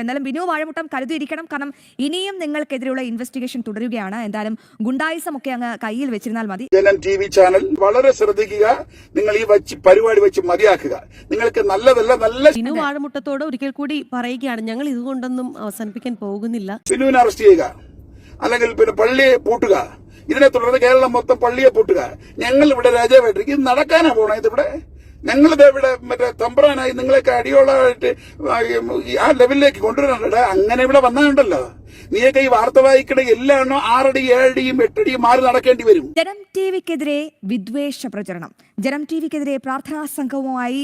എന്നാലും ബിനു വാഴമുട്ടം കരുതിയിരിക്കണം. കാരണം ഇനിയും നിങ്ങൾക്കെതിരെയുള്ള ഇൻവെസ്റ്റിഗേഷൻ തുടരുകയാണ്. എന്തായാലും ഗുണ്ടായിസം ഒക്കെ അങ്ങ് കയ്യിൽ വെച്ചിരുന്നാൽ മതി. ജനം TV ചാനൽ വളരെ ശ്രദ്ധിക്കുക. നിങ്ങൾ ഈ പരിപാടി വെച്ച് മതിയാക്കുക. നിങ്ങൾക്ക് നല്ലതല്ല. നല്ല ബിനു വാഴമുട്ടത്തോട് ഒരിക്കൽ കൂടി പറയുകയാണ്, ഞങ്ങൾ ഇതുകൊണ്ടൊന്നും അവസാനിപ്പിക്കാൻ പോകുന്നില്ല. ബിനുവിനെ അറസ്റ്റ് ചെയ്യുക, അല്ലെങ്കിൽ പിന്നെ പള്ളിയെ പൂട്ടുക. ഇതിനെ തുടർന്ന് കേരളം മൊത്തം പള്ളിയെ പൂട്ടുക. ഞങ്ങൾ ഇവിടെ രാജാവായിട്ടിരിക്കും. ഇത് നടക്കാനാ പോണേ? ഇതിവിടെ ഞങ്ങളിത് ഇവിടെ മറ്റേ തമ്പ്രാനായി നിങ്ങളൊക്കെ അടിയോളായിട്ട് ആ ലെവലിലേക്ക് കൊണ്ടുവരാനുണ്ട്. അങ്ങനെ ഇവിടെ വന്നാണ്ടല്ലോ, നീയൊക്കെ ഈ വാർത്ത വായിക്കണ എല്ലാം 6 അടി 7 അടിയും 8 അടിയും മാറി നടക്കേണ്ടി വരും. ജനം TVക്കെതിരെ വിദ്വേഷ പ്രചരണം. ജനം TVക്കെതിരെ പ്രാർത്ഥനാ സംഘവുമായി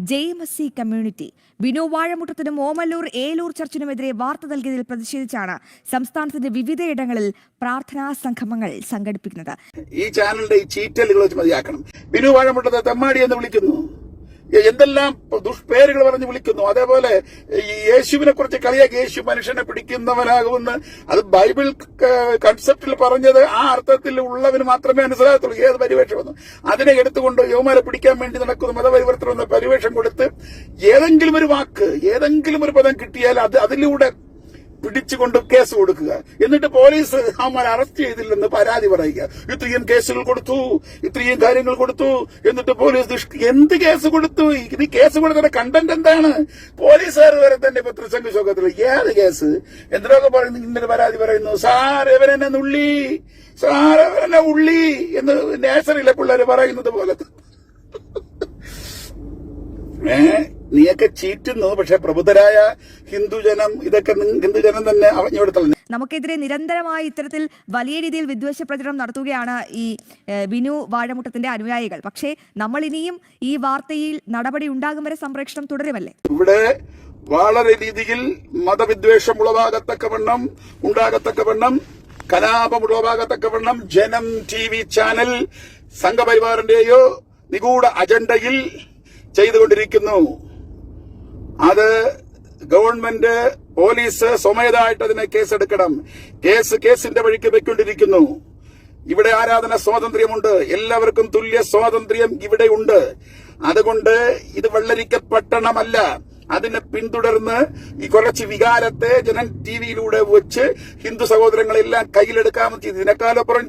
JMC കമ്മ്യൂണിറ്റി. ബിനു വാഴമുട്ടത്തിനും ഓമല്ലൂർ ഏലൂർ ചർച്ചിനുമെതിരെ വാർത്ത നൽകിയതിൽ പ്രതിഷേധിച്ചാണ് സംസ്ഥാനത്തിന്റെ വിവിധയിടങ്ങളിൽ പ്രാർത്ഥനാ സംഗമങ്ങൾ സംഘടിപ്പിക്കുന്നത്. ഈ ചാനലിന്റെ ഈ ചീറ്റലുകൾ വെച്ച് മതിയാക്കണം. ബിനു വാഴമുട്ടത്തെ തെമ്മാടി എന്ന് വിളിക്കുന്നു, എന്തെല്ലാം ദുഷ്പേരുകൾ പറഞ്ഞ് വിളിക്കുന്നു. അതേപോലെ ഈ യേശുവിനെ കുറിച്ച് കളിയാക്കി യേശു മനുഷ്യനെ പിടിക്കുന്നവനാകുമെന്ന് അത് ബൈബിൾ കൺസെപ്റ്റിൽ പറഞ്ഞത് ആ അർത്ഥത്തിൽ ഉള്ളവന് മാത്രമേ മനസ്സിലാകത്തുള്ളൂ. ഏത് പരിവേഷം വന്നു അതിനെ എടുത്തുകൊണ്ട് യൗമാരെ പിടിക്കാൻ വേണ്ടി നടക്കുന്ന മതപരിവർത്തനം എന്ന പരിവേഷം കൊടുത്ത് ഏതെങ്കിലും ഒരു വാക്ക്, ഏതെങ്കിലും ഒരു പദം കിട്ടിയാൽ അതിലൂടെ പിടിച്ചുകൊണ്ട് കേസ് കൊടുക്കുക. എന്നിട്ട് പോലീസ് അവന്മാരെ അറസ്റ്റ് ചെയ്തില്ലെന്ന് പരാതി പറയുക. ഇത്രയും കേസുകൾ കൊടുത്തു, ഇത്രയും കാര്യങ്ങൾ കൊടുത്തു, എന്നിട്ട് പോലീസ് എന്ത് കേസ് കൊടുത്തു? ഇത് കേസ് കൊടുക്കുന്ന കണ്ടന്റ് എന്താണ്? പോലീസുകാർ വരെ തന്നെ ഇപ്പൊ തൃശങ്ക് ശോകത്തിൽ ഏത് കേസ് എന്തിനൊക്കെ പറയുന്നു, ഇന്നലെ പരാതി പറയുന്നു, സാർ ഇവരെന്നെ നുള്ളി, സാർ ഇവരെന്നെ ഉള്ളി എന്ന് നേഴ്സറിയിലെ പിള്ളേര് പറയുന്നത് പോലെ. നീയൊക്കെ ചീറ്റുന്നു. പക്ഷെ പ്രബുദ്ധരായ ഹിന്ദുജനം ഹിന്ദുജനം തന്നെ അവഞ്ഞെടുത്തത്. നമുക്കെതിരെ നിരന്തരമായി ഇത്തരത്തിൽ വലിയ രീതിയിൽ വിദ്വേഷ പ്രചരണം നടത്തുകയാണ് ഈ ബിനു വാഴമുട്ടത്തിന്റെ അനുയായികൾ. പക്ഷേ നമ്മൾ ഇനിയും ഈ വാർത്തയിൽ നടപടി ഉണ്ടാകും വരെ സംപ്രേഷണം തുടരുമല്ലേ? ഇവിടെ വളരെ രീതിയിൽ മതവിദ്വേഷം ഉണ്ടാകത്തക്കവണ്ണം കലാപം ഉളവാകത്തക്കവണ്ണം ജനം TV ചാനൽ സംഘപരിവാറിന്റെയോ നിഗൂഢ അജണ്ടയിൽ ചെയ്തുകൊണ്ടിരിക്കുന്നു. അത് ഗവൺമെന്റ്, പോലീസ് സ്വമേധമായിട്ട് അതിനെ കേസെടുക്കണം. കേസിന്റെ വഴിക്ക് വെക്കൊണ്ടിരിക്കുന്നു. ഇവിടെ ആരാധന സ്വാതന്ത്ര്യമുണ്ട്. എല്ലാവർക്കും തുല്യ സ്വാതന്ത്ര്യം ഇവിടെ ഉണ്ട്. അതുകൊണ്ട് ഇത് വെള്ളരിക്കപ്പെട്ടണമല്ല. അതിനെ പിന്തുടർന്ന് ഈ കുറച്ച് വികാരത്തെ ജനം TVയിലൂടെ വെച്ച് ഹിന്ദു സഹോദരങ്ങളെല്ലാം കയ്യിലെടുക്കാമെന്ന് ചെയ്തു. ഇതിനേക്കാളപ്പുറം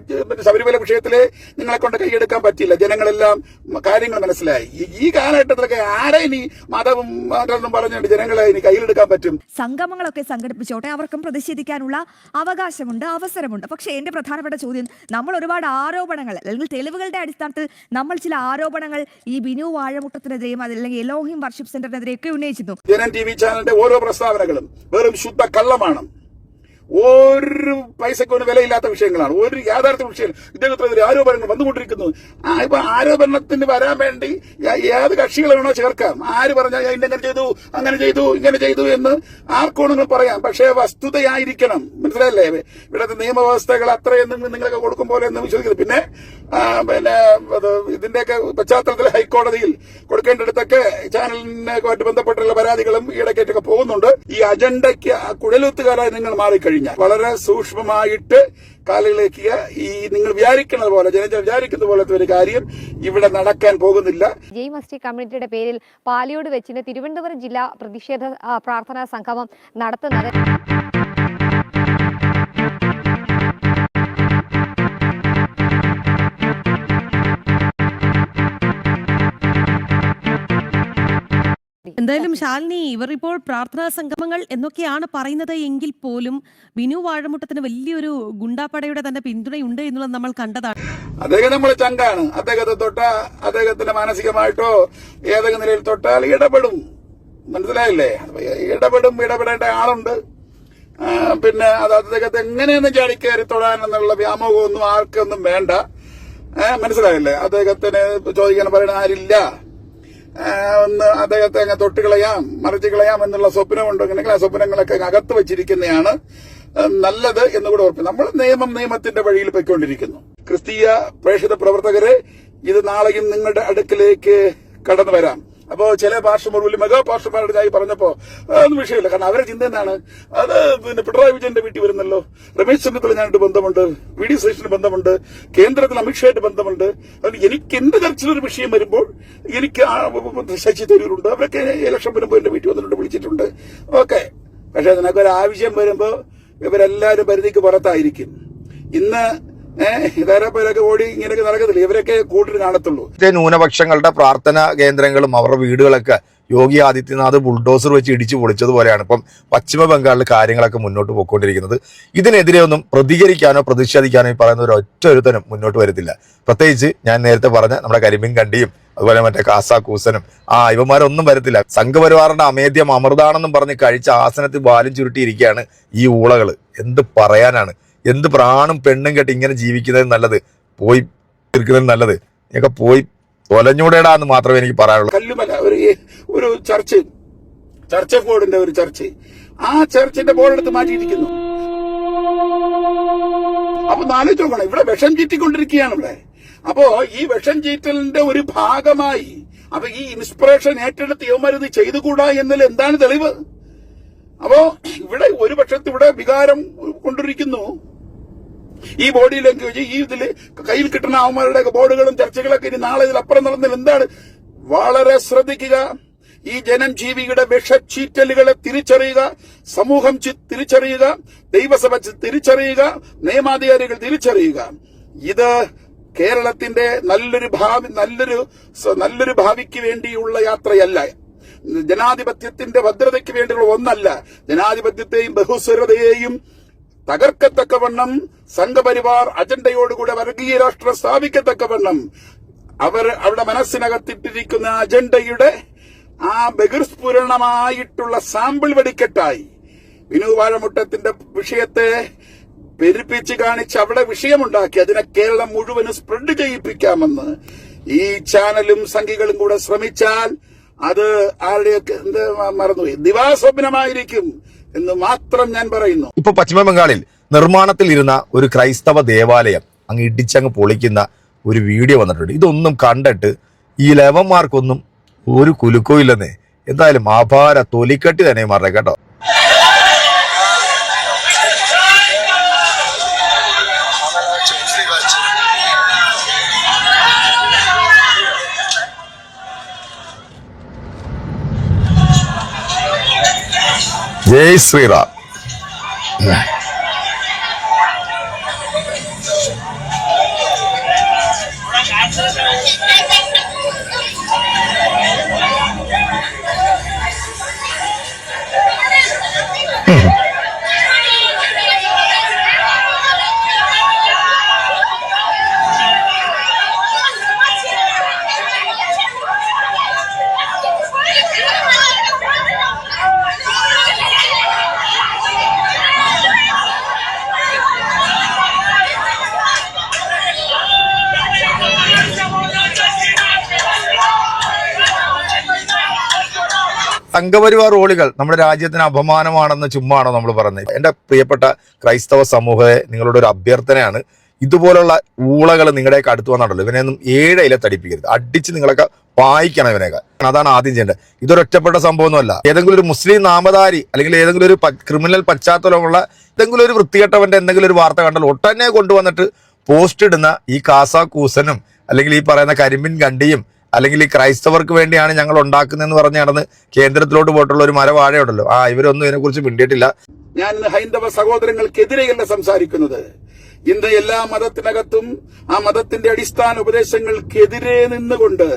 ശബരിമല വിഷയത്തില് നിങ്ങളെ കൊണ്ട് കൈയെടുക്കാൻ പറ്റില്ല. ജനങ്ങളെല്ലാം കാര്യങ്ങൾ മനസ്സിലായി. ഈ കാലഘട്ടത്തിലൊക്കെ ആരെ ഇനി മതവും മതം പറഞ്ഞുകൊണ്ട് ജനങ്ങളെ ഇനി കയ്യിലെടുക്കാൻ പറ്റും? സംഗമങ്ങളൊക്കെ സംഘടിപ്പിച്ചോട്ടെ, അവർക്കും പ്രതിഷേധിക്കാനുള്ള അവകാശമുണ്ട്, അവസരമുണ്ട്. പക്ഷേ എന്റെ പ്രധാനപ്പെട്ട ചോദ്യം, നമ്മൾ ഒരുപാട് ആരോപണങ്ങൾ അല്ലെങ്കിൽ തെളിവുകളുടെ അടിസ്ഥാനത്തിൽ നമ്മൾ ചില ആരോപണങ്ങൾ ഈ ബിനു വാഴമുട്ടത്തിനെതിരെയും അല്ലെങ്കിൽ എലോഹിം വർഷിപ്പ് സെന്ററിനെതിരെയൊക്കെ ഉന്നയിച്ചു. ജനം TV ചാനലിന്റെ ഓരോ പ്രസ്താവനകളും വെറും ശുദ്ധ കള്ളമാണ്. ഒരു പൈസക്കൊന്നും വിലയില്ലാത്ത വിഷയങ്ങളാണ്. ഒരു യാഥാർത്ഥ്യ വിഷയം ഇദ്ദേഹത്തിനെതിരെ ആരോപണങ്ങൾ വന്നുകൊണ്ടിരിക്കുന്നു. ഇപ്പൊ ആരോപണത്തിന് വരാൻ വേണ്ടി ഏത് കക്ഷികളെ വേണോ ചേർക്കാം. ആര് പറഞ്ഞാൽ ഇങ്ങനെ ചെയ്തു, അങ്ങനെ ചെയ്തു, ഇങ്ങനെ ചെയ്തു എന്ന് ആർക്കോണെങ്കിലും പറയാം. പക്ഷേ വസ്തുതയായിരിക്കണം. മനസ്സിലായില്ലേ? ഇവിടുത്തെ നിയമവ്യവസ്ഥകൾ അത്രയൊന്നും നിങ്ങളൊക്കെ കൊടുക്കും പോലെ എന്ന് വിശ്വസിക്കുന്നത്. പിന്നെ ഇതിന്റെയൊക്കെ പശ്ചാത്തലത്തിൽ ഹൈക്കോടതിയിൽ കൊടുക്കേണ്ടിടത്തൊക്കെ ചാനലിനുമായിട്ട് ബന്ധപ്പെട്ടുള്ള പരാതികളും ഈയിടയ്ക്കൊക്കെ പോകുന്നുണ്ട്. ഈ അജണ്ടയ്ക്ക് കുഴലൂത്തുകാരായി നിങ്ങൾ മാറിക്കഴിഞ്ഞാൽ വളരെ സൂക്ഷ്മമായിട്ട് കാലുകളിലേക്ക് ഈ നിങ്ങൾ വിചാരിക്കുന്നത് പോലെ, ജനങ്ങൾ വിചാരിക്കുന്ന പോലത്തെ ഒരു കാര്യം ഇവിടെ നടക്കാൻ പോകുന്നില്ല. JMC കമ്മ്യൂണിറ്റിയുടെ പേരിൽ പാലിയോട് വെച്ചിന് തിരുവനന്തപുരം ജില്ലാ പ്രതിഷേധ പ്രാർത്ഥനാ സംഗമം നടത്തുന്നത്. എന്തായാലും ശാലിനി, ഇവർ ഇപ്പോൾ പ്രാർത്ഥനാ സംഗമങ്ങൾ എന്നൊക്കെയാണ് പറയുന്നത് എങ്കിൽ പോലും ബിനു വാഴമുട്ടത്തിന് വലിയൊരു ഗുണ്ടാപ്പടയുടെ തന്നെ പിന്തുണയുണ്ട് എന്നുള്ളത് നമ്മൾ കണ്ടതാണ്. അദ്ദേഹം നമ്മളെ ചങ്കാണ്. അദ്ദേഹത്തെ തൊട്ടാൽ, അദ്ദേഹത്തിന് മാനസികമായിട്ടോ ഏതെങ്കിലും നിലയിൽ തൊട്ടാൽ ഇടപെടും. മനസ്സിലായില്ലേ? ഇടപെടേണ്ട ആളുണ്ട്. പിന്നെ അത് അദ്ദേഹത്തെ എങ്ങനെയൊന്നും ചാടിക്കയറി തൊടാനെന്നുള്ള വ്യാമോഹമൊന്നും ആർക്കൊന്നും വേണ്ട. മനസ്സിലായില്ലേ? അദ്ദേഹത്തിന് ചോദിക്കാൻ പറയുന്ന ആരില്ല. ഒന്ന് അദ്ദേഹത്തെ അങ്ങ് തൊട്ടുകളയാം, മറിച്ച് കളയാം എന്നുള്ള സ്വപ്നമുണ്ടെങ്കിൽ ആ സ്വപ്നങ്ങളൊക്കെ അകത്ത് വെച്ചിരിക്കുന്നതാണ് നല്ലത് എന്നുകൂടെ ഓർപ്പിക്കും. നമ്മൾ നിയമത്തിന്റെ വഴിയിൽ പോയിക്കൊണ്ടിരിക്കുന്നു. ക്രിസ്തീയ പ്രേക്ഷിത പ്രവർത്തകര് ഇത് നാളെയും നിങ്ങളുടെ അടുക്കിലേക്ക് കടന്നു വരാം. അപ്പോ ചില പാർഷന്മാർ, വലിയ മെഗാ പാർഷന്മാരുടെ ഞാൻ പറഞ്ഞപ്പോ അതൊന്നും വിഷയമില്ല. കാരണം അവരുടെ ചിന്ത എന്താണ്? അത് പിന്നെ പിണറായി വിജയന്റെ വീട്ടിൽ വരുന്നല്ലോ, രമേശ് ചെന്നിത്തലയായിട്ട് ബന്ധമുണ്ട്, VD സതീശന് ബന്ധമുണ്ട്, കേന്ദ്രത്തിൽ അമിത്ഷായിട്ട് ബന്ധമുണ്ട്. അതുകൊണ്ട് എനിക്ക് എന്റെ ചർച്ചയിലൊരു വിഷയം വരുമ്പോൾ എനിക്ക് ശശി തരൂരുണ്ട്, അവരൊക്കെ ഇലക്ഷൻ വരുമ്പോൾ എന്റെ വീട്ടിൽ വന്നിട്ടുണ്ട്, വിളിച്ചിട്ടുണ്ട്. ഓക്കെ, പക്ഷെ നിനക്കൊരു ആവശ്യം വരുമ്പോ ഇവരെല്ലാരും പരിധിക്ക് പുറത്തായിരിക്കും. ഇന്ന് ഇതേപോലൊക്കെ ഓടി ഇങ്ങനെയൊക്കെ നടക്കത്തില്ല, ഇവരൊക്കെ കൂട്ടിന് കാണത്തുള്ളൂ. ന്യൂനപക്ഷങ്ങളുടെ പ്രാർത്ഥനാ കേന്ദ്രങ്ങളും അവരുടെ വീടുകളൊക്കെ യോഗി ആദിത്യനാഥ് ബുൾഡോസർ വെച്ച് ഇടിച്ചു പൊളിച്ചതുപോലെയാണ് ഇപ്പം പശ്ചിമ ബംഗാളിൽ കാര്യങ്ങളൊക്കെ മുന്നോട്ട് പോയിക്കൊണ്ടിരിക്കുന്നത്. ഇതിനെതിരെ ഒന്നും പ്രതികരിക്കാനോ പ്രതിഷേധിക്കാനോ ഈ പറയുന്ന ഒരു ഒറ്റ ഒരുത്തനും മുന്നോട്ട് വരത്തില്ല. പ്രത്യേകിച്ച് ഞാൻ നേരത്തെ പറഞ്ഞ നമ്മുടെ കരിമീൻ കണ്ടിയും അതുപോലെ മറ്റേ കാസാ കൂസനും ഇവന്മാരൊന്നും വരത്തില്ല. സംഘപരിവാറിന്റെ അമേദ്യം അമൃതാണെന്നും പറഞ്ഞ് കഴിച്ച ആസനത്തിൽ ബാലും ചുരുട്ടിയിരിക്കുകയാണ് ഈ ഊളകള്. എന്ത് പറയാനാണ്? എന്ത് പ്രാണും പെണ്ണും കെട്ടി ഇങ്ങനെ ജീവിക്കുന്നത് നല്ലത്, പോയി തീർക്കുന്നത് നല്ലത്. ഇതൊക്കെ പോയി തൊലഞ്ഞൂടേടാ എന്ന് മാത്രമേ എനിക്ക് പറയാനുള്ളൂ. കല്ലുമല ഒരു ചർച്ച് ബോർഡിന്റെ ഒരു ചർച്ച്, ആ ചർച്ചിന്റെ ബോർഡ് എടുത്ത് മാറ്റിയിരിക്കുന്നു. അപ്പൊ ആലോചിച്ച് നോക്കണം, ഇവിടെ വിഷം ചീറ്റിക്കൊണ്ടിരിക്കുകയാണ് ഇവിടെ. അപ്പോ ഈ വിഷം ചീറ്റലിന്റെ ഒരു ഭാഗമായി അപ്പൊ ഈ ഇൻസ്പിറേഷൻ ഏറ്റെടുത്ത് യവന്മാരിത് ചെയ്തുകൂടാ എന്നതിൽ എന്താണ് തെളിവ്? അപ്പോ ഇവിടെ ഒരു പക്ഷത്ത് ഇവിടെ വികാരം കൊണ്ടിരിക്കുന്നു. ഈ ബോഡി ലാംഗ്വേജ്, ഈ ഇതില് കയ്യിൽ കിട്ടുന്ന അവന്മാരുടെ ബോർഡുകളും ചർച്ചകളൊക്കെ ഇനി നാളെ ഇതിലപ്പുറം നടന്നതിൽ എന്താണ്? വളരെ ശ്രദ്ധിക്കുക. ഈ ജനം ജീവിയുടെ വിഷച്ചീറ്റലുകളെ തിരിച്ചറിയുക, സമൂഹം തിരിച്ചറിയുക, ദൈവസഭ തിരിച്ചറിയുക, നിയമാധികാരികൾ തിരിച്ചറിയുക. ഇത് കേരളത്തിന്റെ നല്ലൊരു ഭാവിക്ക് വേണ്ടിയുള്ള യാത്രയല്ല. ജനാധിപത്യത്തിന്റെ ഭദ്രതയ്ക്ക് വേണ്ടിയുള്ള ഒന്നല്ല. ജനാധിപത്യത്തെയും ബഹുസ്വരതയെയും തകർക്കത്തക്കവണ്ണം സംഘപരിവാർ അജണ്ടയോടുകൂടെ വർഗീയ രാഷ്ട്രം സ്ഥാപിക്കത്തക്കവണ്ണം അവരുടെ മനസ്സിനകത്തിട്ടിരിക്കുന്ന അജണ്ടയുടെ ആ ബഹിർസ്ഫുരണമായിട്ടുള്ള സാമ്പിൾ വെടിക്കെട്ടായി വിനു വാഴമുട്ടത്തിന്റെ വിഷയത്തെ പെരുപ്പിച്ച് കാണിച്ച് അവിടെ വിഷയമുണ്ടാക്കി അതിനെ കേരളം മുഴുവനും സ്പ്രെഡ് ചെയ്യിപ്പിക്കാമെന്ന് ഈ ചാനലും സംഘികളും കൂടെ ശ്രമിച്ചാൽ അത് ആരുടെയൊക്കെ മറന്നുപോയി ദിവാസ്വപ്നമായിരിക്കും എന്ന് മാത്രം ഞാൻ പറയുന്നു. ഇപ്പൊ പശ്ചിമ ബംഗാളിൽ നിർമ്മാണത്തിൽ ഇരുന്ന ഒരു ക്രൈസ്തവ ദേവാലയം അങ്ങ് ഇടിച്ചങ്ങ് പൊളിക്കുന്ന ഒരു വീഡിയോ വന്നിട്ടുണ്ട്. ഇതൊന്നും കണ്ടിട്ട് ഈ ലെവന്മാർക്കൊന്നും ഒരു കുലുക്കവും ഇല്ലെന്നേ. എന്തായാലും ആഭാര തൊലിക്കട്ടി തന്നെ മാറേ കേട്ടോ. ജയ് ശ്രീറാം. സംഘപരിവാർ റോളുകൾ നമ്മുടെ രാജ്യത്തിന് അപമാനമാണെന്ന് ചുമ്മാണോ നമ്മൾ പറഞ്ഞത്? എന്റെ പ്രിയപ്പെട്ട ക്രൈസ്തവ സമൂഹത്തെ നിങ്ങളുടെ ഒരു അഭ്യർത്ഥനയാണ്, ഇതുപോലുള്ള ഊളകൾ നിങ്ങളുടെയൊക്കെ അടുത്ത് വന്നിട്ടുള്ളൂ, ഇവനെയൊന്നും ഏഴയില തടിപ്പിക്കരുത്, അടിച്ച് നിങ്ങളൊക്കെ വായിക്കണം ഇവനെയൊക്കെ. അതാണ് ആദ്യം ചെയ്യേണ്ടത്. ഇതൊരൊറ്റപ്പെട്ട സംഭവമൊന്നുമല്ല. ഏതെങ്കിലും ഒരു മുസ്ലിം നാമധാരി അല്ലെങ്കിൽ ഏതെങ്കിലും ഒരു ക്രിമിനൽ പശ്ചാത്തലമുള്ള ഏതെങ്കിലും ഒരു വൃത്തികെട്ടവന്റെ എന്തെങ്കിലും ഒരു വാർത്ത കണ്ടാൽ ഒട്ടനെ കൊണ്ടുവന്നിട്ട് പോസ്റ്റ് ഇടുന്ന ഈ കാസാ കൂസനും അല്ലെങ്കിൽ ഈ പറയുന്ന കരിമ്പിൻ കണ്ടിയും അല്ലെങ്കിൽ ഈ ക്രൈസ്തവർക്ക് വേണ്ടിയാണ് ഞങ്ങൾ ഉണ്ടാക്കുന്നതെന്ന് പറഞ്ഞ് നടന്ന് കേന്ദ്രത്തിലോട്ട് പോയിട്ടുള്ള ഒരു മരവാഴയുണ്ടല്ലോ, ഇവരൊന്നും ഇതിനെക്കുറിച്ച് മിണ്ടിയിട്ടില്ല. ഞാൻ ഹൈന്ദവ സഹോദരങ്ങൾക്കെതിരെയല്ല സംസാരിക്കുന്നത്. ഇന്ന് എല്ലാ മതത്തിനകത്തും ആ മതത്തിന്റെ അടിസ്ഥാന ഉപദേശങ്ങൾക്കെതിരെ നിന്നുകൊണ്ട്,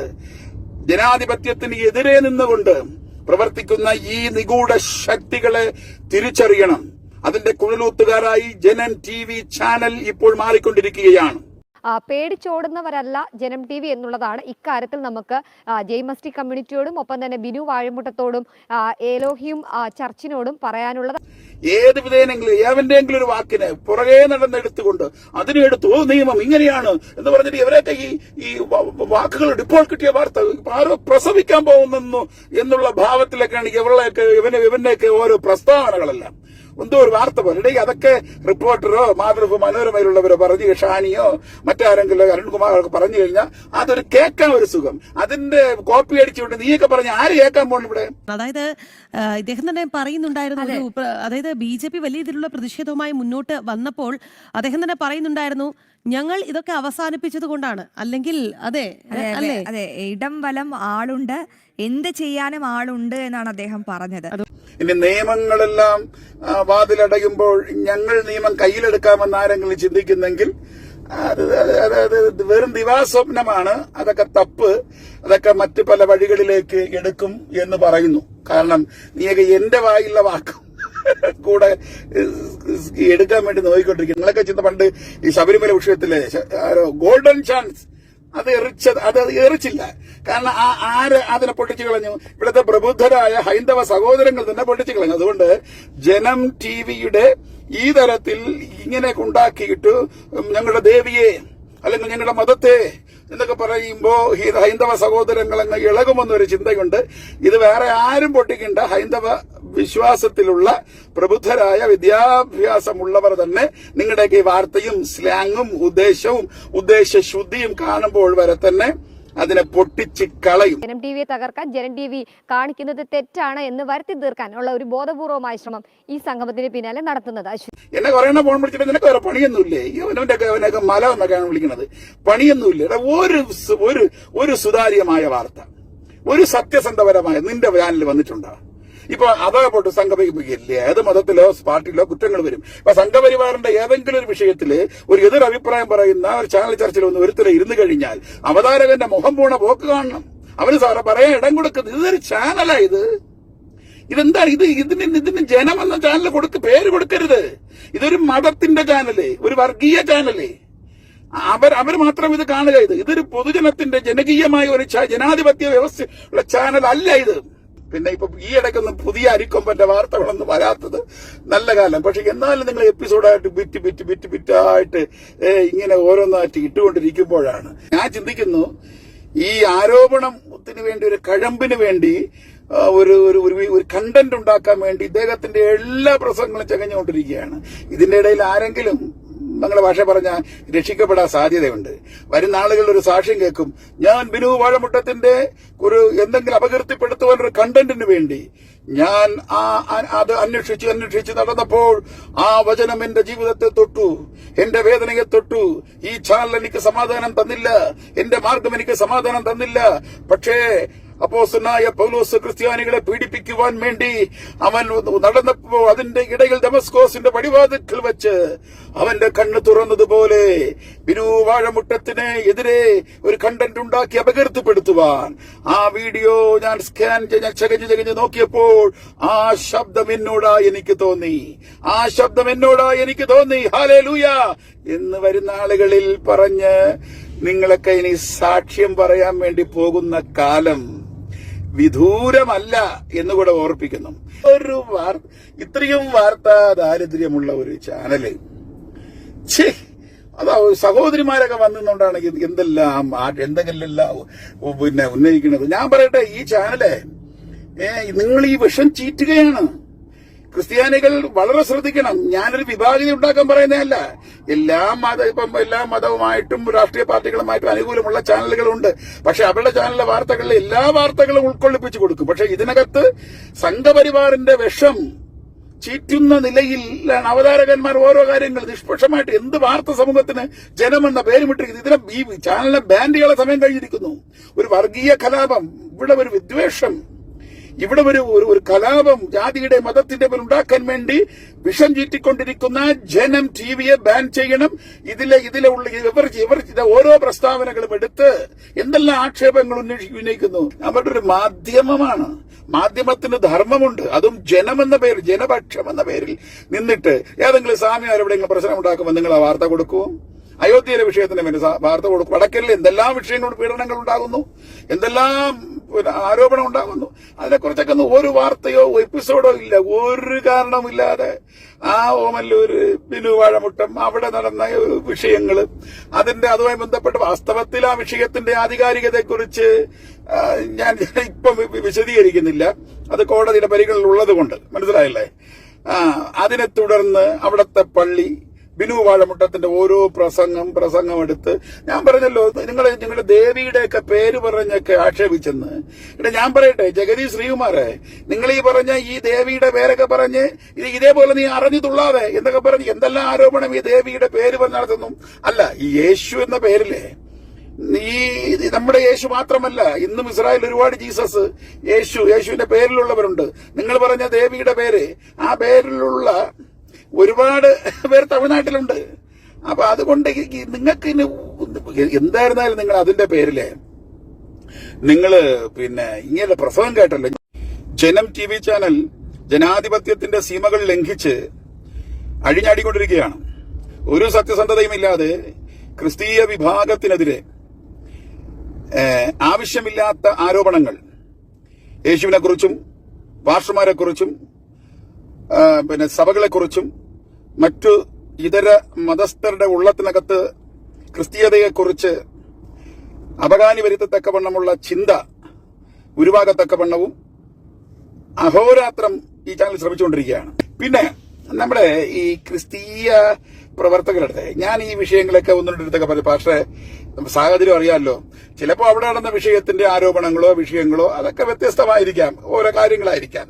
ജനാധിപത്യത്തിന് എതിരെ നിന്നുകൊണ്ട് പ്രവർത്തിക്കുന്ന ഈ നിഗൂഢ ശക്തികളെ തിരിച്ചറിയണം. അതിന്റെ കുഴലൂത്തുകാരായി ജനം TV ചാനൽ ഇപ്പോൾ മാറിക്കൊണ്ടിരിക്കുകയാണ്. പേടിച്ചോടുന്നവരല്ല ജനം TV എന്നുള്ളതാണ് ഇക്കാര്യത്തിൽ നമുക്ക് ജെയ്മസ്റ്റി കമ്മ്യൂണിറ്റിയോടും ഒപ്പം തന്നെ ബിനു വാഴമുട്ടത്തോടും ഏലോഹിയും ചർച്ചിനോടും പറയാനുള്ളത്. ഏത് വിധേനെങ്കിലും ഏവന്റെങ്കിലും ഒരു വാക്കിന് പുറകെ നടന്നെടുത്തുകൊണ്ട് അതിനെടുത്തു നിയമം ഇങ്ങനെയാണ് എന്ന് പറഞ്ഞിട്ട് ഇവരൊക്കെ ഈ വാക്കുകൾ ഇപ്പോൾ കിട്ടിയ വാർത്ത ആരോ പ്രസവിക്കാൻ പോകുന്നു എന്നുള്ള ഭാവത്തിലൊക്കെയാണ് ഇവന്റെയൊക്കെ ഓരോ പ്രസ്താവനകളെല്ലാം. എന്തോ ഒരു വാർത്ത പോലെ അതൊക്കെ റിപ്പോർട്ടറോ മനോരമയിലുള്ളവരോ പറഞ്ഞു, ഷാനിയോ മറ്റാരെങ്കിലും അരുൺകുമാറൊക്കെ പറഞ്ഞു കഴിഞ്ഞാൽ അതൊരു കേൾക്കാൻ ഒരു സുഖം. അതിന്റെ കോപ്പി അടിച്ചുകൊണ്ട് നീയൊക്കെ പറഞ്ഞ ആര് കേൾക്കാൻ പോകണം ഇവിടെ? അതായത് ഇദ്ദേഹം തന്നെ പറയുന്നുണ്ടായിരുന്നു, അതായത് BJP വലിയ രീതിയിലുള്ള പ്രതിഷേധവുമായി മുന്നോട്ട് വന്നപ്പോൾ അദ്ദേഹം തന്നെ പറയുന്നുണ്ടായിരുന്നു, ഞങ്ങൾ ഇതൊക്കെ അവസാനിപ്പിച്ചത് കൊണ്ടാണ്, അല്ലെങ്കിൽ അതെ അല്ലേ? അതെ, ഇടം വലം ആളുണ്ട്, എന്ത് ചെയ്യാനും ആളുണ്ട് എന്നാണ് അദ്ദേഹം പറഞ്ഞത്. ഇനി നിയമങ്ങളെല്ലാം വാതിലടയുമ്പോൾ ഞങ്ങൾ നിയമം കയ്യിലെടുക്കാമെന്ന് ആരെങ്കിലും ചിന്തിക്കുന്നെങ്കിൽ അത് വെറും ദിവാസ്വപ്നമാണ്. അതൊക്കെ തപ്പ്. അതൊക്കെ മറ്റു പല വഴികളിലേക്ക് എടുക്കും എന്ന് പറയുന്നു. കാരണം നീയൊക്കെ എന്റെ വായിലുള്ള വാക്കും കൂടെ എടുക്കാൻ വേണ്ടി നോക്കിക്കൊണ്ടിരിക്കും. നിങ്ങളൊക്കെ ചിന്ത പണ്ട് ഈ ശബരിമല വിഷയത്തിലെ ഗോൾഡൻ ചാൻസ് അത് എറിച്ചില്ല. കാരണം ആര് അതിനെ പൊട്ടിച്ചു കളഞ്ഞു? ഇവിടുത്തെ പ്രബുദ്ധരായ ഹൈന്ദവ സഹോദരങ്ങൾ തന്നെ പൊട്ടിച്ചു കളഞ്ഞു. അതുകൊണ്ട് ജനം ടിവിയുടെ ഈ തരത്തിൽ ഇങ്ങനെ ഉണ്ടാക്കിയിട്ട് ഞങ്ങളുടെ ദേവിയെ അല്ലെങ്കിൽ ഞങ്ങളുടെ മതത്തെ എന്നൊക്കെ പറയുമ്പോ ഹൈന്ദവ സഹോദരങ്ങൾ അങ്ങ് ഇളകുമെന്നൊരു ചിന്തയുണ്ട്. ഇത് വേറെ ആരും പൊട്ടിക്കണ്ട. ഹൈന്ദവ വിശ്വാസത്തിലുള്ള പ്രബുദ്ധരായ വിദ്യാഭ്യാസമുള്ളവർ തന്നെ നിങ്ങളുടെയൊക്കെ വാർത്തയും സ്ലാങ്ങും ഉദ്ദേശശുദ്ധിയും കാണുമ്പോൾ വരെ തന്നെ അതിനെ പൊട്ടിച്ച് കളയും. ജനം ടിവിയെ തകർക്കാൻ ജനം ടിവി കാണിക്കുന്നത് തെറ്റാണ് എന്ന് വരുത്തി തീർക്കാൻ ഉള്ള ഒരു ബോധപൂർവമായ ശ്രമം ഈ സംഗമത്തിന് പിന്നാലെ നടത്തുന്നത്. എന്നെ കുറേ ഫോൺ വിളിച്ചിട്ട് നിനക്ക് വേറെ പണിയൊന്നുമില്ലേ? അവനൊക്കെ മല എന്നൊക്കെയാണ് വിളിക്കുന്നത്. പണിയൊന്നുമില്ല. ഒരു സുതാര്യമായ വാർത്ത, ഒരു സത്യസന്ധപരമായ നിന്റെ ചാനലിൽ വന്നിട്ടുണ്ടോ? ഇപ്പൊ അതൊക്കെ പോട്ട് സംഘപരിക്കില്ലേ, ഏത് മതത്തിലോ പാർട്ടിയിലോ കുറ്റങ്ങൾ വരും. ഇപ്പൊ സംഘപരിവാറിന്റെ ഏതെങ്കിലും ഒരു വിഷയത്തില് ഒരു എതിർ അഭിപ്രായം പറയുന്ന ഒരു ചാനൽ ചർച്ചയിൽ ഒന്ന് ഒരുത്തരെ ഇരുന്ന് കഴിഞ്ഞാൽ അവതാരകന്റെ മുഖം പോണ പോക്ക് കാണണം. അവന് സാറെ പറയാൻ ഇടം കൊടുക്കുന്നത്. ഇതൊരു ചാനലാ ഇത്. ഇതെന്താണ് ഇതിന് ജനം എന്ന ചാനൽ പേര് കൊടുക്കരുത്. ഇതൊരു മതത്തിന്റെ ചാനല്, ഒരു വർഗീയ ചാനല്. അവർ മാത്രം ഇത് കാണുക. ഇതൊരു പൊതുജനത്തിന്റെ ജനകീയമായ ഒരു ജനാധിപത്യ വ്യവസ്ഥയുള്ള ചാനൽ അല്ല ഇത്. പിന്നെ ഇപ്പൊ ഈ ഇടയ്ക്കൊന്നും പുതിയ അരിക്കൊമ്പന്റെ വാർത്തകളൊന്നും വരാത്തത് നല്ല കാലം. പക്ഷെ എന്നാലും നിങ്ങൾ എപ്പിസോഡായിട്ട് ബിറ്റായിട്ട് ഇങ്ങനെ ഓരോന്നായിട്ട് ഇട്ടുകൊണ്ടിരിക്കുമ്പോഴാണ് ഞാൻ ചിന്തിക്കുന്നു, ഈ ആരോപണത്തിന് വേണ്ടി ഒരു കഴമ്പിന് വേണ്ടി ഒരു കണ്ടന്റ് ഉണ്ടാക്കാൻ വേണ്ടി ഇദ്ദേഹത്തിന്റെ എല്ലാ പ്രസംഗങ്ങളും ചകഞ്ഞുകൊണ്ടിരിക്കുകയാണ്. ഇതിന്റെ ഇടയിൽ ആരെങ്കിലും നിങ്ങളുടെ ഭാഷ പറഞ്ഞാൽ രക്ഷിക്കപ്പെടാൻ സാധ്യതയുണ്ട്. വരും നാളുകളിൽ ഒരു സാക്ഷ്യം കേൾക്കും, ഞാൻ ബിനു വാഴമുട്ടത്തിന്റെ എന്തെങ്കിലും അപകീർത്തിപ്പെടുത്തുവാൻ ഒരു കണ്ടന്റിന് വേണ്ടി ഞാൻ അത് അന്വേഷിച്ച് നടന്നപ്പോൾ ആ വചനം എന്റെ ജീവിതത്തെ തൊട്ടു, എന്റെ വേദനയെ തൊട്ടു. ഈ ചാനൽ എനിക്ക് സമാധാനം തന്നില്ല, എന്റെ മാർഗം എനിക്ക് സമാധാനം തന്നില്ല. പക്ഷേ അപ്പോസ്തലനായ പൗലോസ് ക്രിസ്ത്യാനികളെ പീഡിപ്പിക്കുവാൻ വേണ്ടി അവൻ നടന്നപ്പോൾ അതിന്റെ ഇടയിൽ ദമസ്കോസിന്റെ പടിവാതിൽക്കൽ വെച്ച് അവന്റെ കണ്ണ് തുറന്നതുപോലെ ബിനു വാഴമുട്ടത്തിന് എതിരെ ഒരു കണ്ടന്റ് ഉണ്ടാക്കി അപകീർത്തിപ്പെടുത്തുവാൻ ആ വീഡിയോ ഞാൻ ചകഞ്ഞ് നോക്കിയപ്പോൾ ആ ശബ്ദം എന്നോടാ എനിക്ക് തോന്നി ഹല്ലേലൂയ എന്ന് വരുന്ന ആളുകളിൽ പറഞ്ഞ് നിങ്ങളൊക്കെ ഇനി സാക്ഷ്യം പറയാൻ വേണ്ടി പോകുന്ന കാലം വിദൂരമല്ല എന്നുകൂടെ ഓർപ്പിക്കുന്നു. ഇത്രയും വാർത്താ ദാരിദ്ര്യമുള്ള ഒരു ചാനല് അതാ സഹോദരിമാരൊക്കെ വന്നുകൊണ്ടാണ് എന്തെങ്കിലും പിന്നെ ഉന്നയിക്കുന്നത്. ഞാൻ പറയട്ടെ, ഈ ചാനല് നിങ്ങൾ ഈ വിഷം ചീറ്റുകയാണ്. ക്രിസ്ത്യാനികൾ വളരെ ശ്രദ്ധിക്കണം. ഞാനൊരു വിഭാഗീയത ഉണ്ടാക്കാൻ പറയുന്നതല്ല. എല്ലാ മതവുമായിട്ടും രാഷ്ട്രീയ പാർട്ടികളുമായിട്ടും അനുകൂലമുള്ള ചാനലുകളുണ്ട്. പക്ഷെ അവരുടെ ചാനലിലെ വാർത്തകളിൽ എല്ലാ വാർത്തകളും ഉൾക്കൊള്ളിപ്പിച്ചു കൊടുക്കും. പക്ഷെ ഇതിനകത്ത് സംഘപരിവാറിന്റെ വിഷം ചീറ്റുന്ന നിലയിലാണ് അവതാരകന്മാർ ഓരോ കാര്യങ്ങൾ നിഷ്പക്ഷമായിട്ട് എന്ത് വാർത്ത സമൂഹത്തിന് ജനമെന്ന പേരുമിട്ടിരിക്കുന്നു. ഇതിനെ ഈ ചാനലിനെ ബാൻ ചെയ്യാനുള്ള സമയം കഴിഞ്ഞിരിക്കുന്നു. ഒരു വർഗീയ കലാപം, ഇവിടെ ഒരു വിദ്വേഷം, ഇവിടെ ഒരു കലാപം ജാതിയുടെ മതത്തിന്റെ മേൽ ഉണ്ടാക്കാൻ വേണ്ടി വിഷം ചീറ്റിക്കൊണ്ടിരിക്കുന്ന ജനം ടിവിയെ ബാൻ ചെയ്യണം. ഇതിലെ ഉള്ള ഇവർ ഓരോ പ്രസ്താവനകളും എടുത്ത് എന്തെല്ലാം ആക്ഷേപങ്ങൾ ഉന്നയിക്കുന്നു. അവരുടെ ഒരു മാധ്യമമാണ്. മാധ്യമത്തിന് ധർമ്മമുണ്ട്. അതും ജനമെന്ന പേരിൽ, ജനപക്ഷം എന്ന പേരിൽ നിന്നിട്ട് ഏതെങ്കിലും സ്വാമിമാർ എവിടെയെങ്കിലും പ്രശ്നം ഉണ്ടാക്കുമ്പോൾ നിങ്ങൾ ആ വാർത്ത കൊടുക്കുമോ? അയോധ്യയിലെ വിഷയത്തിന് വേണ്ടി വാർത്ത കൊടുക്കും. വടക്കലിൽ എന്തെല്ലാം വിഷയങ്ങളും പീഡനങ്ങൾ ഉണ്ടാകുന്നു, എന്തെല്ലാം ആരോപണം ഉണ്ടാകുന്നു. അതിനെക്കുറിച്ചൊക്കെ ഒരു വാർത്തയോ എപ്പിസോഡോ ഇല്ല. ഒരു കാരണമില്ലാതെ ആ ഓമല്ലൂര് ബിനു വാഴമുട്ടം അവിടെ നടന്ന വിഷയങ്ങൾ അതുമായി ബന്ധപ്പെട്ട് വാസ്തവത്തിൽ ആ വിഷയത്തിന്റെ ആധികാരികതയെക്കുറിച്ച് ഞാൻ ഇപ്പം വിശദീകരിക്കുന്നില്ല. അത് കോടതിയുടെ പരിഗണനയിൽ ഉള്ളത് കൊണ്ട് മനസ്സിലായില്ലേ. അതിനെ തുടർന്ന് അവിടുത്തെ പള്ളി ബിനു വാഴമുട്ടത്തിന്റെ ഓരോ പ്രസംഗം എടുത്ത് ഞാൻ പറഞ്ഞല്ലോ, നിങ്ങളുടെ ദേവിയുടെയൊക്കെ പേര് പറഞ്ഞൊക്കെ ആക്ഷേപിച്ചെന്ന്. ഇവിടെ ഞാൻ പറയട്ടെ, ജഗതി ശ്രീകുമാറെ, നിങ്ങൾ ഈ പറഞ്ഞ ഈ ദേവിയുടെ പേരൊക്കെ പറഞ്ഞ് ഇതേപോലെ നീ അറിഞ്ഞു തുള്ളാതെ എന്നൊക്കെ പറഞ്ഞ് എന്തെല്ലാം ആരോപണം ഈ ദേവിയുടെ പേര് പറഞ്ഞ് നടത്തുന്നു. അല്ല, ഈ യേശു എന്ന പേരിലെ നമ്മുടെ യേശു മാത്രമല്ല, ഇന്നും ഇസ്രായേൽ ഒരുപാട് ജീസസ്, യേശുവിന്റെ പേരിലുള്ളവരുണ്ട്. നിങ്ങൾ പറഞ്ഞ ദേവിയുടെ പേര്, ആ പേരിലുള്ള ഒരുപാട് പേര് തമിഴ്നാട്ടിലുണ്ട്. അപ്പൊ അതുകൊണ്ട് നിങ്ങൾക്ക് എന്തായിരുന്നാലും നിങ്ങൾ അതിന്റെ പേരില് നിങ്ങള് ഇങ്ങനെ പ്രസംഗം കേട്ടല്ലോ. ജനം TV ചാനൽ ജനാധിപത്യത്തിന്റെ സീമകൾ ലംഘിച്ച് അഴിഞ്ഞാടിക്കൊണ്ടിരിക്കുകയാണ്. ഒരു സത്യസന്ധതയുമില്ലാതെ ക്രിസ്തീയ വിഭാഗത്തിനെതിരെ ആവശ്യമില്ലാത്ത ആരോപണങ്ങൾ യേശുവിനെ കുറിച്ചും പാസ്റ്റർമാരെ കുറിച്ചും സഭകളെക്കുറിച്ചും മറ്റു ഇതര മതസ്ഥരുടെ ഉള്ളത്തിനകത്ത് ക്രിസ്തീയതയെക്കുറിച്ച് അപകാനി വരുത്തത്തക്കവണ്ണമുള്ള ചിന്ത ഉരുവാകത്തക്കവണ്ണവും അഹോരാത്രം ഈ ചാനൽ ശ്രമിച്ചുകൊണ്ടിരിക്കുകയാണ്. പിന്നെ നമ്മുടെ ഈ ക്രിസ്തീയ പ്രവർത്തകരുടെ, ഞാൻ ഈ വിഷയങ്ങളൊക്കെ ഒന്നിടത്തൊക്കെ പറഞ്ഞു, പക്ഷേ സാഹചര്യം അറിയാമല്ലോ, ചിലപ്പോൾ അവിടെ നടന്ന വിഷയത്തിന്റെ ആരോപണങ്ങളോ വിഷയങ്ങളോ അതൊക്കെ വ്യത്യസ്തമായിരിക്കാം, ഓരോ കാര്യങ്ങളായിരിക്കാം.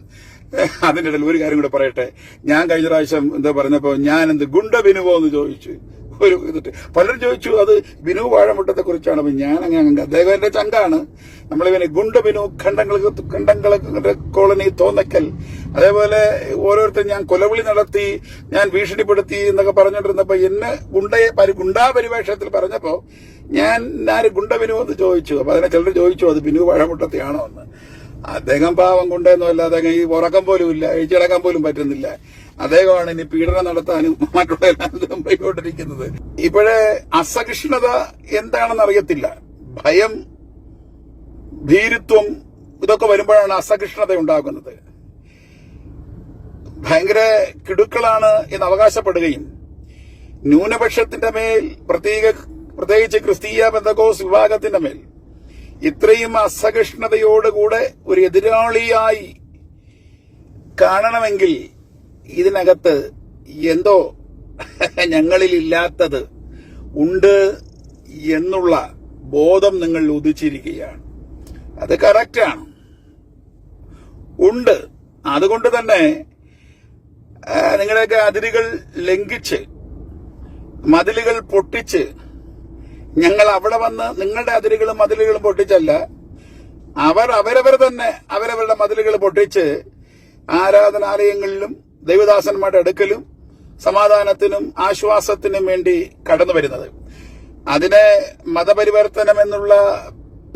അതിൻ്റെ ഇടയിൽ ഒരു കാര്യം കൂടെ പറയട്ടെ. ഞാൻ കഴിഞ്ഞ പ്രാവശ്യം പറഞ്ഞപ്പോ ഞാൻ ഗുണ്ട ബിനുവോ എന്ന് ചോദിച്ചു. പലരും ചോദിച്ചു അത് ബിനു വാഴമുട്ടത്തെ കുറിച്ചാണ്. അപ്പൊ ഞാൻ അങ്ങനെ, അദ്ദേഹം എന്റെ ചങ്കാണ്. നമ്മളിവന് ഗുണ്ട ബിനു ഖണ്ഡങ്ങളെ കോളനി തോന്നക്കൽ, അതേപോലെ ഓരോരുത്തരും ഞാൻ കൊലവിളി നടത്തി, ഞാൻ ഭീഷണിപ്പെടുത്തി എന്നൊക്കെ പറഞ്ഞുകൊണ്ടിരുന്നപ്പോ എന്നെ ഗുണ്ടാ പരിവേഷത്തിൽ പറഞ്ഞപ്പോ ഞാൻ ഗുണ്ട ബിനു എന്ന് ചോദിച്ചു. അപ്പൊ അതിനെ ചിലർ ചോദിച്ചു അത് ബിനു വാഴമുട്ടത്തെയാണോ എന്ന്. അദ്ദേഹം പാവം കൊണ്ടേന്നല്ല, അദ്ദേഹം ഈ ഉറക്കം പോലും ഇല്ല, എഴുച്ചിടക്കാൻ പോലും പറ്റുന്നില്ല. അദ്ദേഹമാണ് ഇനി പീഡനം നടത്താനും മറ്റുള്ള എല്ലാത്തിനും പോയിക്കൊണ്ടിരിക്കുന്നത്. ഇപ്പോഴേ അസഹിഷ്ണുത എന്താണെന്ന് അറിയത്തില്ല. ഭയം, ഭീരുത്വം ഇതൊക്കെ വരുമ്പോഴാണ് അസഹിഷ്ണുത ഉണ്ടാകുന്നത്. ഭയങ്കര കിടുക്കളാണ് എന്ന് അവകാശപ്പെടുകയും ന്യൂനപക്ഷത്തിന്റെ മേൽ പ്രത്യേകിച്ച് ക്രിസ്തീയ പെന്തക്കോസ് വിഭാഗത്തിന്റെ മേൽ ഇത്രയും അസഹിഷ്ണുതയോടുകൂടെ ഒരു എതിരാളിയായി കാണണമെങ്കിൽ ഇതിനകത്ത് എന്തോ ഞങ്ങളിൽ ഇല്ലാത്തത് ഉണ്ട് എന്നുള്ള ബോധം നിങ്ങൾ ഉദിച്ചിരിക്കുകയാണ്. അത് കറക്റ്റാണ്, ഉണ്ട്. അതുകൊണ്ട് തന്നെ നിങ്ങളുടെയൊക്കെ അതിരുകൾ ലംഘിച്ച് മതിലുകൾ പൊട്ടിച്ച് ഞങ്ങൾ അവിടെ വന്ന് നിങ്ങളുടെ അതിരുകളും മതിലുകളും പൊട്ടിച്ചല്ല, അവരവർ തന്നെ അവരവരുടെ മതിലുകൾ പൊട്ടിച്ച് ആരാധനാലയങ്ങളിലും ദൈവദാസന്മാരുടെ അടുക്കലും സമാധാനത്തിനും ആശ്വാസത്തിനും വേണ്ടി കടന്നു വരുന്നത്. അതിനെ മതപരിവർത്തനം എന്നുള്ള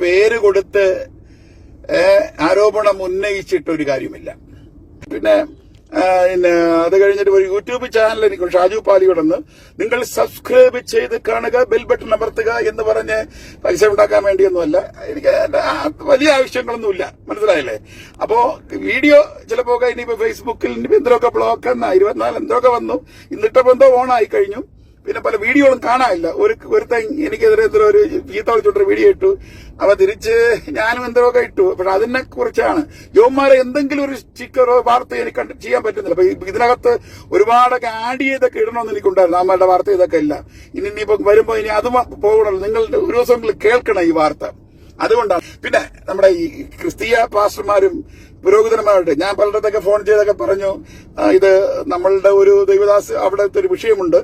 പേര് കൊടുത്ത് ആരോപണം ഉന്നയിച്ചിട്ടൊരു കാര്യമില്ല. പിന്നെ അത് കഴിഞ്ഞിട്ട് ഒരു യൂട്യൂബ് ചാനൽ എനിക്ക് ഷാജു പാലിയോടൊന്ന് നിങ്ങൾ സബ്സ്ക്രൈബ് ചെയ്ത് കാണുക, ബെൽ ബട്ടൺ അമർത്തുക എന്ന് പറഞ്ഞ് പൈസ ഉണ്ടാക്കാൻ വേണ്ടിയൊന്നുമല്ല. എനിക്ക് വലിയ ആവശ്യങ്ങളൊന്നുമില്ല, മനസ്സിലായില്ലേ? അപ്പോ വീഡിയോ ചിലപ്പോ ഇനിയിപ്പോ ഫേസ്ബുക്കിൽ എന്തൊക്കെ ബ്ലോക്ക് 24 എന്തൊക്കെ വന്നു, ഇന്നിട്ടപ്പോ എന്തോ ഓണായി കഴിഞ്ഞു. പിന്നെ പല വീഡിയോകളും കാണാനില്ല. ഒരുത്തൻ എനിക്കെതിരെ എന്തോ ഒരു ചീത്ത വിളിച്ചോട്ടൊരു വീഡിയോ ഇട്ടു, അവ തിരിച്ച് ഞാനും എന്തൊക്കെ ഇട്ടു. പക്ഷെ അതിനെ കുറിച്ചാണ് യോമാരെ എന്തെങ്കിലും ഒരു സ്റ്റിക്കറോ വാർത്ത എനിക്ക് ചെയ്യാൻ പറ്റുന്നില്ല. അപ്പൊ ഇതിനകത്ത് ഒരുപാടൊക്കെ ആഡ് ചെയ്തൊക്കെ ഇടണമെന്ന് എനിക്കുണ്ടായിരുന്നു. അമ്മയുടെ വാർത്ത ഇതൊക്കെ ഇല്ല. ഇനിയിപ്പോ വരുമ്പോ ഇനി അത് പോകണല്ലോ. നിങ്ങൾ ഒരു ദിവസം കേൾക്കണം ഈ വാർത്ത. അതുകൊണ്ടാണ്. പിന്നെ നമ്മുടെ ഈ ക്രിസ്തീയ പാസ്റ്റർമാരും പുരോഹിതന്മാരുടെ ഞാൻ പലയിടത്തൊക്കെ ഫോൺ ചെയ്തൊക്കെ പറഞ്ഞു, ഇത് നമ്മളുടെ ഒരു ദൈവദാസ് അവിടുത്തെ ഒരു വിഷയമുണ്ട്,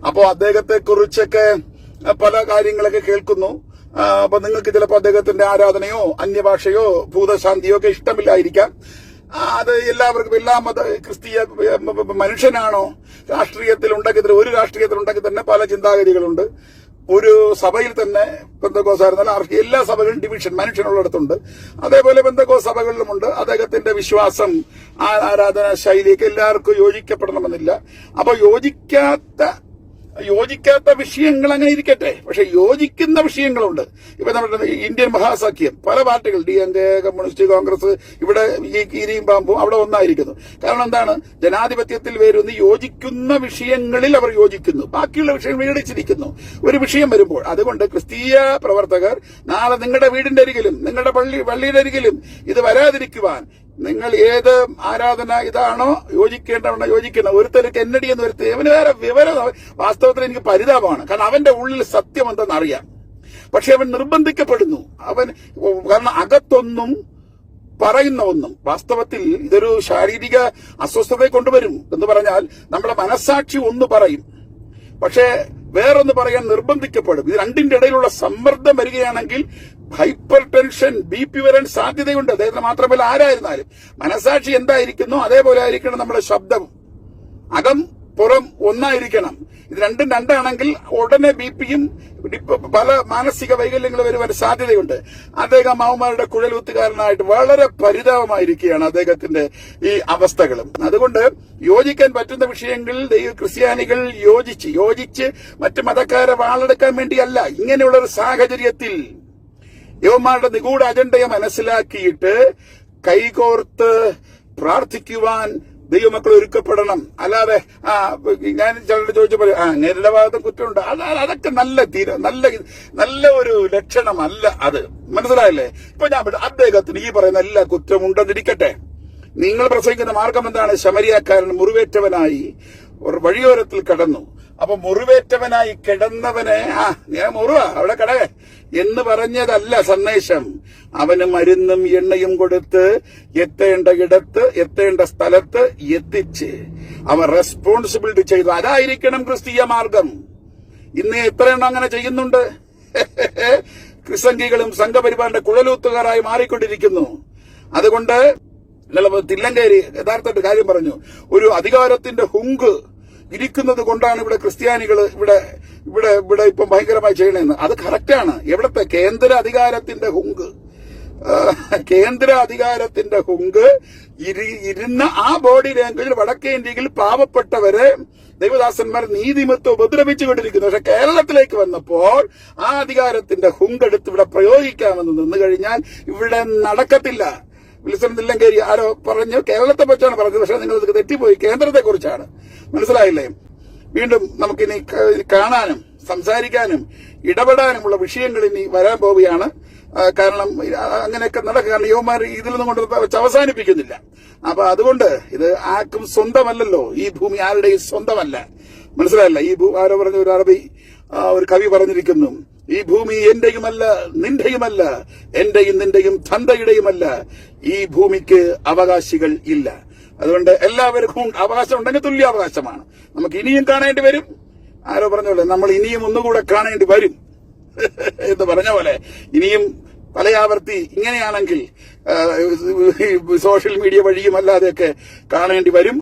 അപ്പോ അദ്ദേഹത്തെ കുറിച്ചൊക്കെ പല കാര്യങ്ങളൊക്കെ കേൾക്കുന്നു. അപ്പൊ നിങ്ങൾക്ക് ചിലപ്പോൾ അദ്ദേഹത്തിന്റെ ആരാധനയോ അന്യഭാഷയോ ഭൂതശാന്തിയോ ഒക്കെ ഇഷ്ടമില്ലായിരിക്കാം. അത് എല്ലാവർക്കും എല്ലാ ക്രിസ്തീയ മനുഷ്യനാണോ രാഷ്ട്രീയത്തിൽ ഉണ്ടെങ്കിൽ, ഒരു രാഷ്ട്രീയത്തിൽ ഉണ്ടെങ്കിൽ തന്നെ പല ചിന്താഗതികളുണ്ട്. ഒരു സഭയിൽ തന്നെ പെന്തക്കോസായിരുന്നാലും എല്ലാ സഭകളും ഡിവിഷൻ മനുഷ്യനുള്ളിടത്തുണ്ട്. അതേപോലെ പെന്തക്കോസ് സഭകളിലുമുണ്ട്. അദ്ദേഹത്തിന്റെ വിശ്വാസം, ആരാധന ശൈലിയൊക്കെ എല്ലാവർക്കും യോജിക്കപ്പെടണമെന്നില്ല. അപ്പൊ യോജിക്കാത്ത വിഷയങ്ങൾ അങ്ങനെ ഇരിക്കട്ടെ, പക്ഷെ യോജിക്കുന്ന വിഷയങ്ങളുണ്ട്. ഇപ്പൊ നമ്മുടെ ഇന്ത്യൻ മഹാസഖ്യം പല പാർട്ടികൾ, DMK, കമ്മ്യൂണിസ്റ്റ്, കോൺഗ്രസ്, ഇവിടെ ഈ കീരിയും പാമ്പും അവിടെ ഒന്നായിരിക്കുന്നു. കാരണം എന്താണ്? ജനാധിപത്യത്തിൽ വരുന്ന യോജിക്കുന്ന വിഷയങ്ങളിൽ അവർ യോജിക്കുന്നു, ബാക്കിയുള്ള വിഷയങ്ങൾ വിഘടിച്ചിരിക്കുന്നു ഒരു വിഷയം വരുമ്പോൾ. അതുകൊണ്ട് ക്രിസ്തീയ പ്രവർത്തകർ നാളെ നിങ്ങളുടെ വീടിന്റെ അരികിലും നിങ്ങളുടെ പള്ളിയുടെ അരികിലും ഇത് വരാതിരിക്കുവാൻ നിങ്ങൾ ഏത് ആരാധന ഇതാണോ യോജിക്കേണ്ടവണ്ണ യോജിക്കണം. ഒരുത്തന് കെന്നഡി എന്ന് വരുത്തി അവന് വേറെ വിവരം. വാസ്തവത്തിൽ എനിക്ക് പരിതാപമാണ്. കാരണം അവന്റെ ഉള്ളിൽ സത്യം എന്തെന്ന് അറിയാം. പക്ഷെ അവൻ നിർബന്ധിക്കപ്പെടുന്നു. കാരണം അകത്തൊന്നും പറയുന്ന ഒന്നും വാസ്തവത്തിൽ ഇതൊരു ശാരീരിക അസ്വസ്ഥതയെ കൊണ്ടുവരും. എന്ന് പറഞ്ഞാൽ നമ്മുടെ മനസ്സാക്ഷി ഒന്ന് പറയും, പക്ഷേ വേറൊന്ന് പറയാൻ നിർബന്ധിക്കപ്പെടും. ഇത് രണ്ടിന്റെ ഇടയിലുള്ള സമ്മർദ്ദം വരികയാണെങ്കിൽ ഹൈപ്പർ ടെൻഷൻ, BP വരാൻ സാധ്യതയുണ്ട്. അദ്ദേഹത്തിന് മാത്രമല്ല ആരായിരുന്നാലും മനസാക്ഷി എന്തായിരിക്കുന്നു അതേപോലെ ആയിരിക്കണം നമ്മുടെ ശബ്ദം. അകം പുറം ഒന്നായിരിക്കണം. ഇത് രണ്ടും രണ്ടാണെങ്കിൽ ഉടനെ BPയും പല മാനസിക വൈകല്യങ്ങൾ വരുവാൻ സാധ്യതയുണ്ട്. അദ്ദേഹം മാവുമാരുടെ കുഴലൂത്തുകാരനായിട്ട് വളരെ പരിതാപമായിരിക്കുകയാണ് അദ്ദേഹത്തിന്റെ ഈ അവസ്ഥകളും. അതുകൊണ്ട് യോജിക്കാൻ പറ്റുന്ന വിഷയങ്ങളിൽ ക്രിസ്ത്യാനികൾ യോജിച്ച് മറ്റു മതക്കാരെ വാളെടുക്കാൻ വേണ്ടിയല്ല. ഇങ്ങനെയുള്ള ഒരു സാഹചര്യത്തിൽ യവന്മാരുടെ നിഗൂഢ അജണ്ടയെ മനസ്സിലാക്കിയിട്ട് കൈകോർത്ത് പ്രാർത്ഥിക്കുവാൻ ദൈവമക്കൾ ഒരുക്കപ്പെടണം. അല്ലാതെ ഞാൻ ചിലരോട് ചോദിച്ചപ്പോൾ നേരിന്റെ ഭാഗത്ത് കുറ്റമുണ്ട്, അതൊക്കെ നല്ല ഒരു ലക്ഷണമല്ല. അത് മനസ്സിലായില്ലേ? ഇപ്പൊ ഞാൻ അദ്ദേഹത്തിന് ഈ പറയുന്ന എല്ലാ കുറ്റവും ഉണ്ടെന്നിരിക്കട്ടെ. നിങ്ങൾ പ്രസംഗിക്കുന്ന മാർഗം എന്താണ്? ശമരിയാക്കാരൻ മുറിവേറ്റവനായി വഴിയോരത്തിൽ കിടന്നു. അപ്പൊ മുറിവേറ്റവനായി കിടന്നവനെ ഞാൻ മുറിവാ അവിടെ കിടകെ എന്ന് പറഞ്ഞതല്ല സന്ദേശം. അവന് മരുന്നും എണ്ണയും കൊടുത്ത് എത്തേണ്ട ഇടത്ത് എത്തേണ്ട സ്ഥലത്ത് എത്തിച്ച് അവൻ റെസ്പോൺസിബിലിറ്റി ചെയ്തു. അതായിരിക്കണം ക്രിസ്തീയ മാർഗം. ഇന്ന് എത്രയെണ്ണം അങ്ങനെ ചെയ്യുന്നുണ്ട്? ക്രിസംഗികളും സംഘപരിവാറിന്റെ കുഴലൂത്തുകാരായി മാറിക്കൊണ്ടിരിക്കുന്നു. അതുകൊണ്ട് തില്ലങ്കേരി യഥാർത്ഥമായിട്ട് കാര്യം പറഞ്ഞു. ഒരു അധികാരത്തിന്റെ ഹുങ്ക് ഇരിക്കുന്നത് കൊണ്ടാണ് ഇവിടെ ക്രിസ്ത്യാനികൾ ഇവിടെ ഇപ്പം ഭയങ്കരമായി ചെയ്യണമെന്ന്. അത് കറക്റ്റാണ്. എവിടത്തെ കേന്ദ്ര അധികാരത്തിന്റെ ഹുങ്ക് ഇരുന്ന ആ ബോഡി ലാംഗ്വേജിൽ വടക്കേ ഇന്ത്യയിൽ പാവപ്പെട്ടവരെ ദൈവദാസന്മാർ നീതിമത്വം ഉപദ്രവിച്ചുകൊണ്ടിരിക്കുന്നു. പക്ഷെ കേരളത്തിലേക്ക് വന്നപ്പോൾ ആ അധികാരത്തിന്റെ ഹുങ്ക് എടുത്ത് ഇവിടെ പ്രയോഗിക്കാമെന്ന് നിന്നു കഴിഞ്ഞാൽ ഇവിടെ നടക്കത്തില്ല. വിൽസൺ തില്ലങ്കേരി ആരോ പറഞ്ഞു, കേരളത്തെ പറ്റിയാണ് പറഞ്ഞത്, പക്ഷെ നിങ്ങൾ തെറ്റിപ്പോയി, കേന്ദ്രത്തെ കുറിച്ചാണ്. മനസ്സിലായില്ലേ? വീണ്ടും നമുക്കിനി കാണാനും സംസാരിക്കാനും ഇടപെടാനുമുള്ള വിഷയങ്ങൾ ഇനി വരാൻ പോവുകയാണ്. കാരണം അങ്ങനെയൊക്കെ നടക്കുക. കാരണം യുവമാർ ഇതിലൊന്നും കൊണ്ട് അവസാനിപ്പിക്കുന്നില്ല. അപ്പൊ അതുകൊണ്ട് ഇത് ആർക്കും സ്വന്തമല്ലല്ലോ. ഈ ഭൂമി ആരുടെയും സ്വന്തമല്ല. മനസ്സിലായില്ല? ഈ ആരോ പറഞ്ഞ ഒരു കവി പറഞ്ഞിരിക്കുന്നു, ഈ ഭൂമി എന്റെയുമല്ല നിന്റെയുമല്ല, എന്റെയും നിന്റെയും തന്തയുടെയുമല്ല. ഈ ഭൂമിക്ക് അവകാശികൾ ഇല്ല. അതുകൊണ്ട് എല്ലാവർക്കും അവകാശം ഉണ്ടെങ്കിൽ തുല്യാവകാശമാണ്. നമുക്ക് ഇനിയും കാണേണ്ടി വരും. ആരോ പറഞ്ഞ പോലെ നമ്മൾ ഇനിയും ഒന്നുകൂടെ കാണേണ്ടി വരും എന്ന് പറഞ്ഞ പോലെ ഇനിയും പലയാവർത്തി ഇങ്ങനെയാണെങ്കിൽ സോഷ്യൽ മീഡിയ വഴിയും അല്ലാതെയൊക്കെ കാണേണ്ടി വരും.